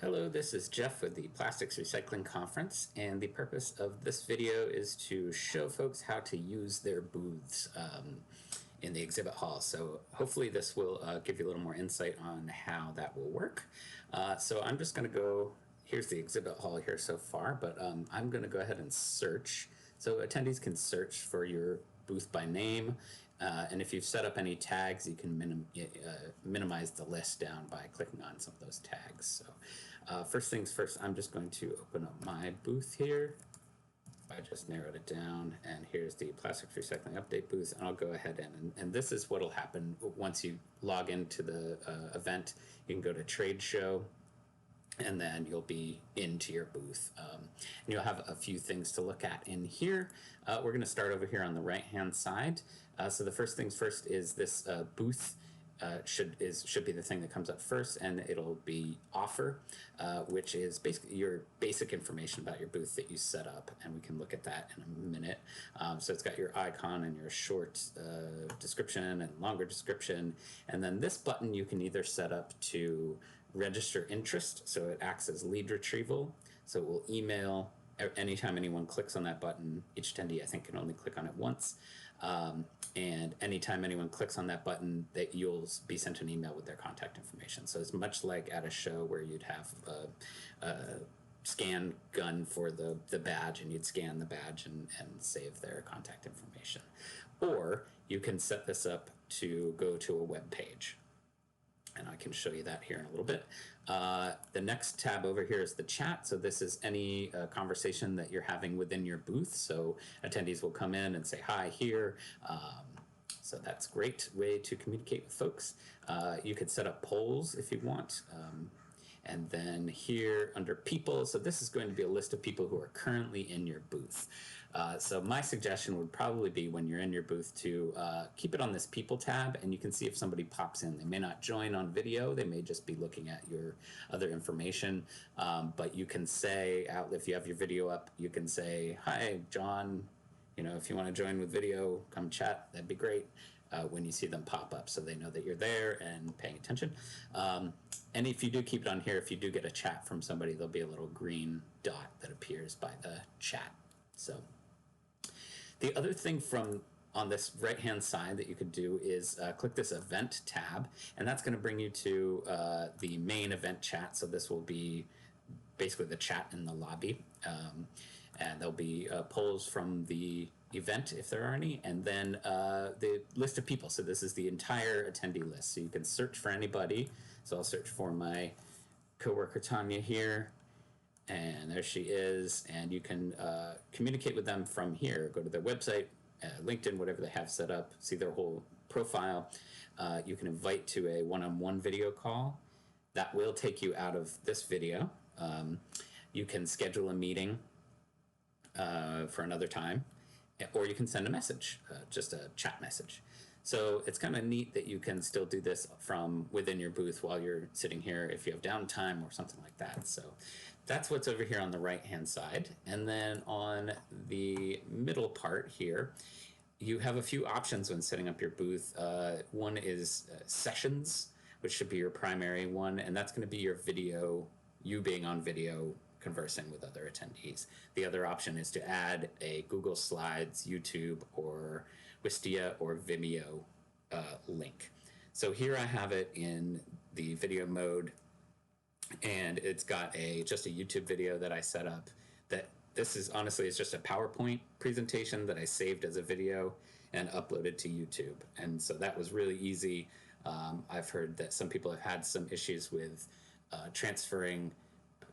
Hello, this is Jeff with the Plastics Recycling Conference, and the purpose of this video is to show folks how to use their booths in the exhibit hall. So hopefully this will give you a little more insight on how that will work. So I'm just going to go, here's the exhibit hall here so far, but I'm going to go ahead and search. So attendees can search for your booth by name, and if you've set up any tags, you can minimize the list down by clicking on some of those tags. So first things first, I'm just going to open up my booth here. I just narrowed it down, and here's the Plastics Recycling Update booth, and I'll go ahead and this is what will happen once you log into the event. You can go to Trade Show, and then you'll be into your booth. And you'll have a few things to look at in here. We're going to start over here on the right-hand side. So the first things first is this booth should be the thing that comes up first, and it'll be offer, which is basically your basic information about your booth that you set up, and we can look at that in a minute. So it's got your icon and your short description and longer description, and then this button you can either set up to register interest, so it acts as lead retrieval, so it will email anytime anyone clicks on that button. Each attendee, I think, can only click on it once. And anytime anyone clicks on that button, that you'll be sent an email with their contact information. So it's much like at a show where you'd have a scan gun for the badge, and you'd scan the badge and save their contact information. Or you can set this up to go to a web page. And I can show you that here in a little bit. The next tab over here is the chat. So this is any conversation that you're having within your booth. So attendees will come in and say hi here. So that's a great way to communicate with folks. You could set up polls if you want. And then here under people, so this is going to be a list of people who are currently in your booth. So my suggestion would probably be when you're in your booth to keep it on this people tab, and you can see if somebody pops in. They may not join on video, they may just be looking at your other information, but you can say, if you have your video up, you can say, hi, John, if you want to join with video, come chat, that'd be great, when you see them pop up, so they know that you're there and paying attention. And if you do keep it on here, if you do get a chat from somebody, there'll be a little green dot that appears by the chat. So the other thing on this right-hand side that you could do is click this event tab, and that's going to bring you to the main event chat. So this will be basically the chat in the lobby, and there'll be polls from the event if there are any, and then the list of people. So this is the entire attendee list, so you can search for anybody. So I'll search for my coworker Tanya here, and there she is, and you can communicate with them from here. Go to their website, LinkedIn, whatever they have set up, see their whole profile. You can invite to a one-on-one video call. That will take you out of this video. You can schedule a meeting for another time, or you can send a message, just a chat message. So it's kind of neat that you can still do this from within your booth while you're sitting here if you have downtime or something like that. So that's what's over here on the right-hand side. And then on the middle part here, you have a few options when setting up your booth. One is sessions, which should be your primary one, and that's going to be your video, you being on video, conversing with other attendees. The other option is to add a Google Slides, YouTube, or Wistia or Vimeo link. So here I have it in the video mode, and it's got just a YouTube video that I set up. That this is honestly is just a PowerPoint presentation that I saved as a video and uploaded to YouTube. And so that was really easy. I've heard that some people have had some issues with transferring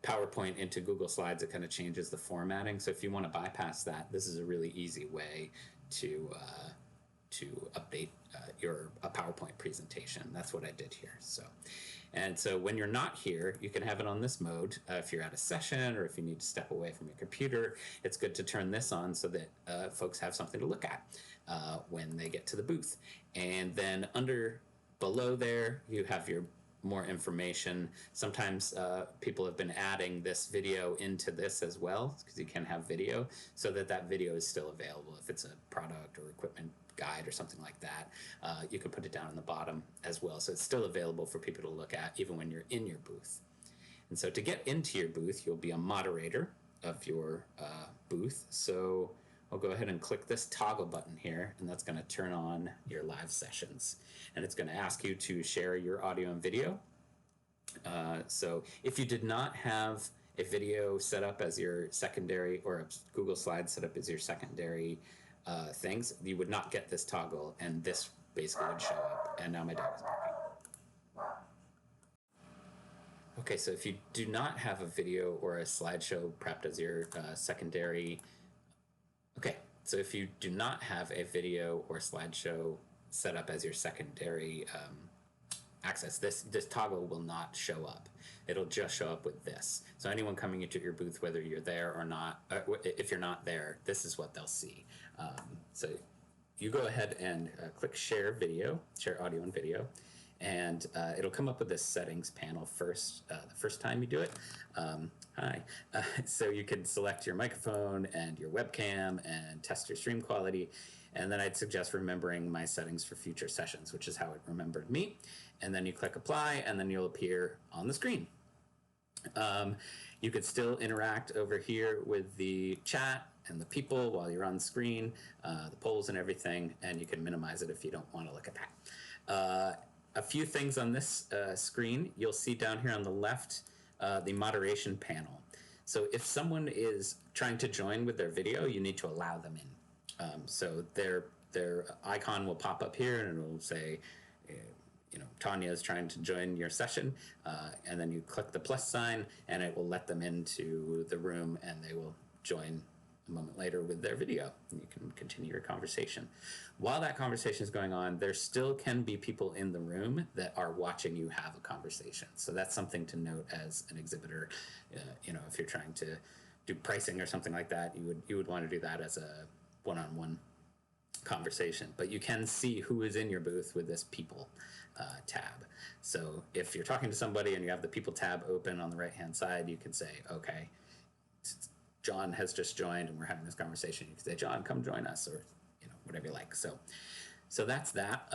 PowerPoint into Google Slides. It kind of changes the formatting. So if you want to bypass that, this is a really easy way to update a PowerPoint presentation. That's what I did here. And so when you're not here, you can have it on this mode. If you're at a session or if you need to step away from your computer, it's good to turn this on so that folks have something to look at when they get to the booth. And then below there, you have your more information. Sometimes people have been adding this video into this as well, because you can have video, so that video is still available. If it's a product or equipment guide or something like that, you can put it down in the bottom as well. So it's still available for people to look at even when you're in your booth. And so to get into your booth, you'll be a moderator of your booth. So I'll go ahead and click this toggle button here, and that's going to turn on your live sessions. And it's going to ask you to share your audio and video. So if you did not have a video set up as your secondary, or a Google Slides set up as your secondary things, you would not get this toggle, and this basically would show up. And now my dog is barking. Okay, so if you do not have a video or a slideshow prepped as your secondary, okay, so if you do not have a video or slideshow set up as your secondary access, this toggle will not show up. It'll just show up with this. So anyone coming into your booth, whether you're there or not, if you're not there, this is what they'll see. So you go ahead and click share video, share audio and video, and it'll come up with this settings panel first, the first time you do it. Hi. So you can select your microphone and your webcam and test your stream quality. And then I'd suggest remembering my settings for future sessions, which is how it remembered me. And then you click apply, and then you'll appear on the screen. You could still interact over here with the chat and the people while you're on screen, the polls and everything, and you can minimize it if you don't want to look at that. A few things on this screen, you'll see down here on the left, the moderation panel. So if someone is trying to join with their video, you need to allow them in. So their icon will pop up here, and it'll say, you know, Tanya is trying to join your session, and then you click the plus sign, and it will let them into the room, and they will join a moment later with their video, and you can continue your conversation. While that conversation is going on, there still can be people in the room that are watching you have a conversation. So that's something to note as an exhibitor. You know, if you're trying to do pricing or something like that, you would want to do that as a one-on-one conversation. But you can see who is in your booth with this people tab. So if you're talking to somebody and you have the people tab open on the right-hand side, you can say, okay, John has just joined and we're having this conversation. You can say, John, come join us, or you know, whatever you like. So that's that.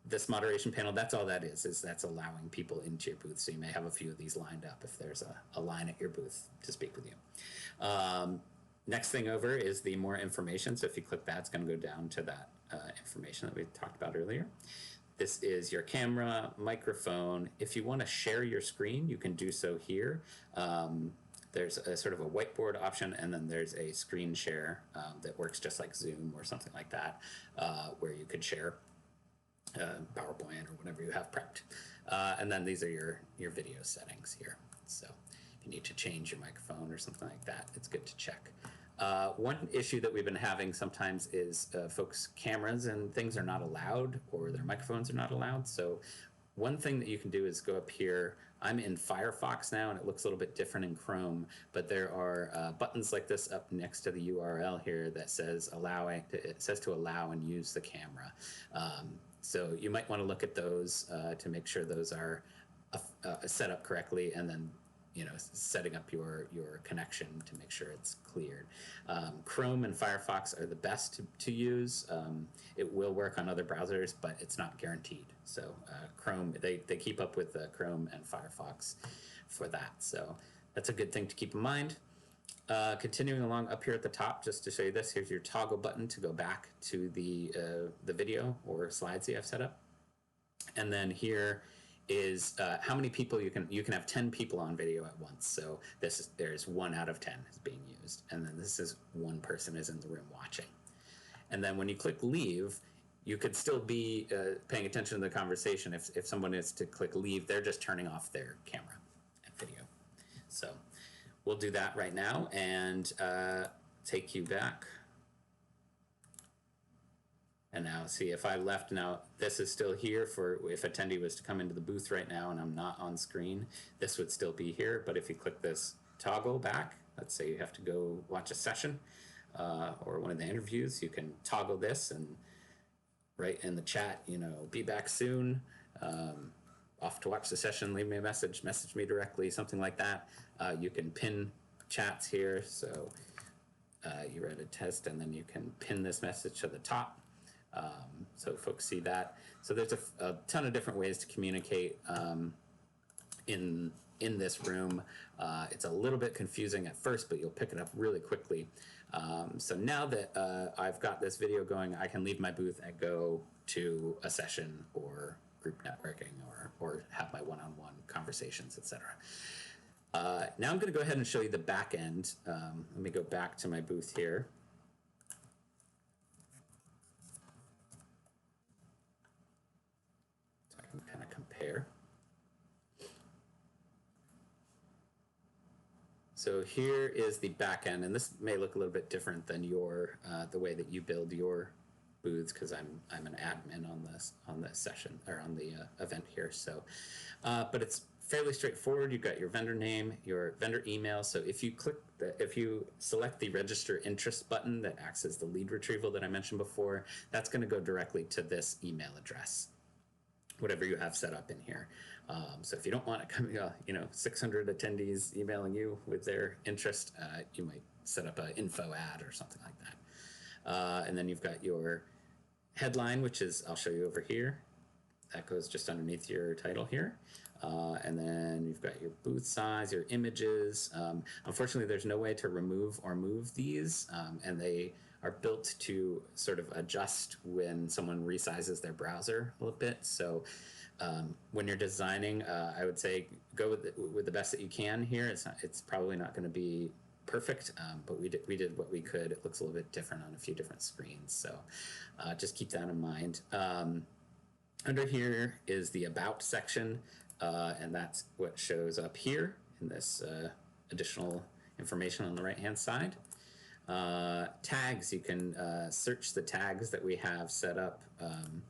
This moderation panel, that's all that is that's allowing people into your booth. So you may have a few of these lined up if there's a line at your booth to speak with you. Next thing over is the more information. So if you click that, it's going to go down to that information that we talked about earlier. This is your camera, microphone. If you want to share your screen, you can do so here. There's a sort of a whiteboard option, and then there's a screen share that works just like Zoom or something like that, where you could share PowerPoint or whatever you have prepped. And then these are your video settings here. So if you need to change your microphone or something like that, it's good to check. One issue that we've been having sometimes is folks' cameras and things are not allowed, or their microphones are not allowed. So one thing that you can do is go up here. I'm in Firefox now, and it looks a little bit different in Chrome, but there are buttons like this up next to the URL here that says it says to allow and use the camera. So you might want to look at those to make sure those are set up correctly, and then setting up your connection to make sure it's cleared. Chrome and Firefox are the best to use. It will work on other browsers, but it's not guaranteed. So Chrome, they keep up with Chrome and Firefox for that. So that's a good thing to keep in mind. Continuing along up here at the top, just to show you this, here's your toggle button to go back to the video or slides that you have set up. And then is how many people you can have 10 people on video at once. So there's 1 out of 10 is being used, and then this is 1 person is in the room watching. And then when you click leave, you could still be paying attention to the conversation. If someone is to click leave, they're just turning off their camera and video. So we'll do that right now and take you back. And now see, if I left, now this is still here for if attendee was to come into the booth right now and I'm not on screen, this would still be here. But if you click this toggle back, let's say you have to go watch a session or one of the interviews, you can toggle this and write in the chat, be back soon, off to watch the session, leave me a message me directly, something like that. You can pin chats here. So you read a test and then you can pin this message to the top. So folks see that. So there's a ton of different ways to communicate in in this room. It's a little bit confusing at first, but you'll pick it up really quickly. So now that I've got this video going, I can leave my booth and go to a session or group networking or have my one-on-one conversations, etc. Now I'm going to go ahead and show you the back end. Let me go back to my booth here. So I can kind of compare. So here is the back end, and this may look a little bit different than your the way that you build your booths, because I'm an admin on the session or on the event here. So, but it's fairly straightforward. You've got your vendor name, your vendor email. So if you select the register interest button that acts as the lead retrieval that I mentioned before, that's going to go directly to this email address, whatever you have set up in here. So if you don't want to come, 600 attendees emailing you with their interest, you might set up an info ad or something like that. And then you've got your headline, which is, I'll show you over here. That goes just underneath your title here. And then you've got your booth size, your images. Unfortunately, there's no way to remove or move these, and they are built to sort of adjust when someone resizes their browser a little bit. So when you're designing, I would say go with the best that you can here. It's probably not going to be perfect, but we did what we could. It looks a little bit different on a few different screens, so just keep that in mind. Under here is the About section, and that's what shows up here in this additional information on the right-hand side. Tags, you can search the tags that we have set up, and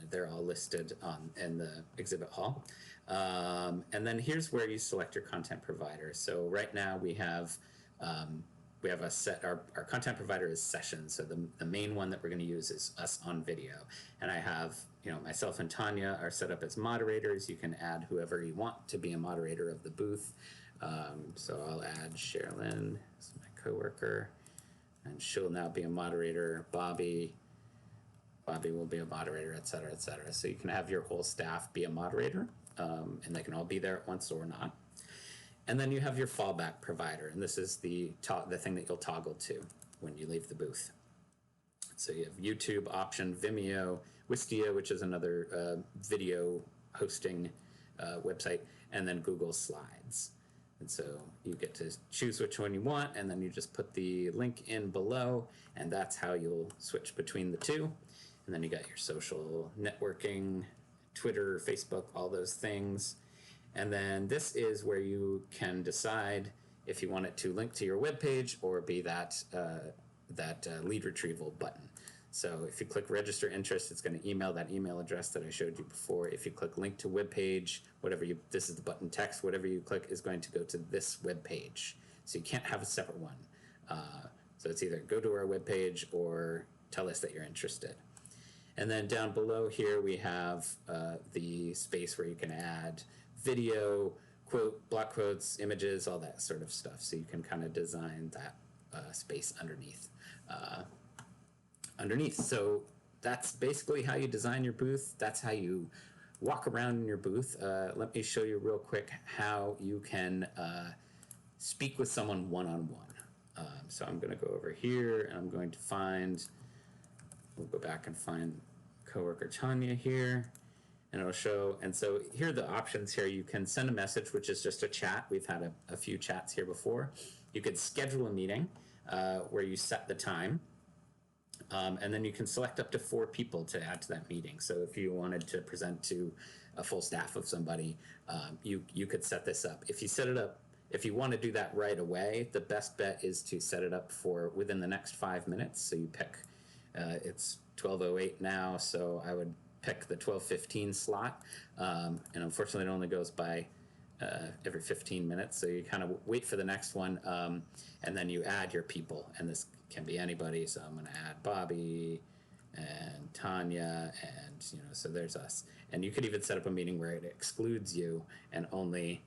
they're all listed in the exhibit hall. And then here's where you select your content provider. So right now we have a set, our content provider is Sessions. So the main one that we're going to use is us on video. And I have, myself and Tanya are set up as moderators. You can add whoever you want to be a moderator of the booth. So I'll add Sherilyn, who's my coworker, and she'll now be a moderator. Bobby will be a moderator, et cetera, et cetera. So you can have your whole staff be a moderator, and they can all be there at once or not. And then you have your fallback provider, and this is the thing that you'll toggle to when you leave the booth. So you have YouTube option, Vimeo, Wistia, which is another video hosting website, and then Google Slides. And so you get to choose which one you want, and then you just put the link in below, and that's how you'll switch between the two. And then you got your social networking, Twitter, Facebook, all those things. And then this is where you can decide if you want it to link to your web page or be that lead retrieval button. So if you click register interest, it's going to email that email address that I showed you before. If you click link to web page, this is the button text, whatever you click is going to go to this web page. So you can't have a separate one. So it's either go to our web page or tell us that you're interested. And then down below here we have the space where you can add video, quote, block quotes, images, all that sort of stuff. So you can kind of design that space underneath. So that's basically how you design your booth. That's how you walk around in your booth. Let me show you real quick how you can speak with someone one-on-one. So I'm going to go over here and I'm going to we'll go back and find coworker Tanya here, and it'll show. And so here are the options here. You can send a message, which is just a chat. We've had a few chats here before. You could schedule a meeting where you set the time. And then you can select up to 4 people to add to that meeting. So if you wanted to present to a full staff of somebody, you could set this up. If you set it up, if you want to do that right away, the best bet is to set it up for within the next 5 minutes. So you pick, it's 12:08 now, so I would pick the 12:15 slot. And unfortunately, it only goes by every 15 minutes. So you kind of wait for the next one, and then you add your people. And this can be anybody. So I'm going to add Bobby and Tanya, and so there's us. And you could even set up a meeting where it excludes you and only.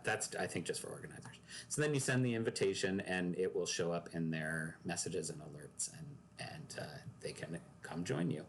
That's I think just for organizers. So then you send the invitation, and it will show up in their messages and alerts, and they can come join you.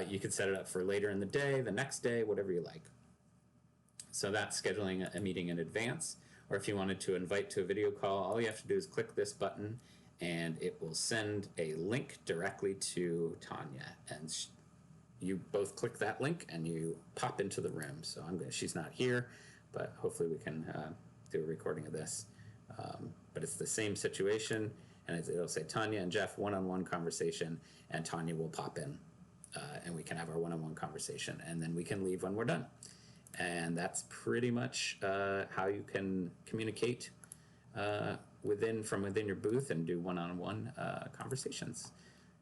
You could set it up for later in the day, the next day, whatever you like. So that's scheduling a meeting in advance. Or if you wanted to invite to a video call, all you have to do is click this button and it will send a link directly to Tanya. And you both click that link and you pop into the room. So she's not here, but hopefully we can do a recording of this. But it's the same situation, and it'll say Tanya and Jeff one-on-one conversation, and Tanya will pop in, and we can have our one-on-one conversation, and then we can leave when we're done. And that's pretty much how you can communicate from within your booth and do one-on-one conversations.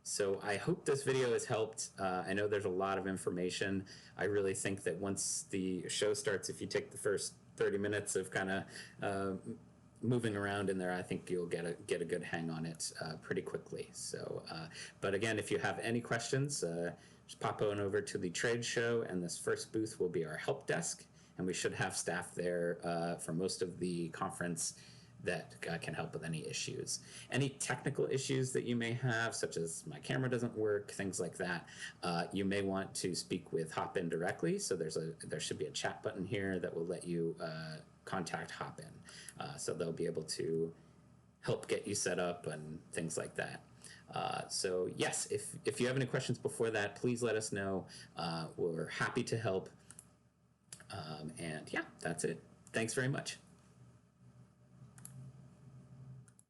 So I hope this video has helped. I know there's a lot of information. I really think that once the show starts, if you take the first 30 minutes of kind of moving around in there, I think you'll get a good hang on it pretty quickly. So, but again, if you have any questions, just pop on over to the trade show, and this first booth will be our help desk, and we should have staff there for most of the conference that can help with any issues. Any technical issues that you may have, such as my camera doesn't work, things like that, you may want to speak with Hopin directly. So there should be a chat button here that will let you contact Hopin. So they'll be able to help get you set up and things like that. So yes, if you have any questions before that, please let us know. We're happy to help. And yeah, that's it. Thanks very much.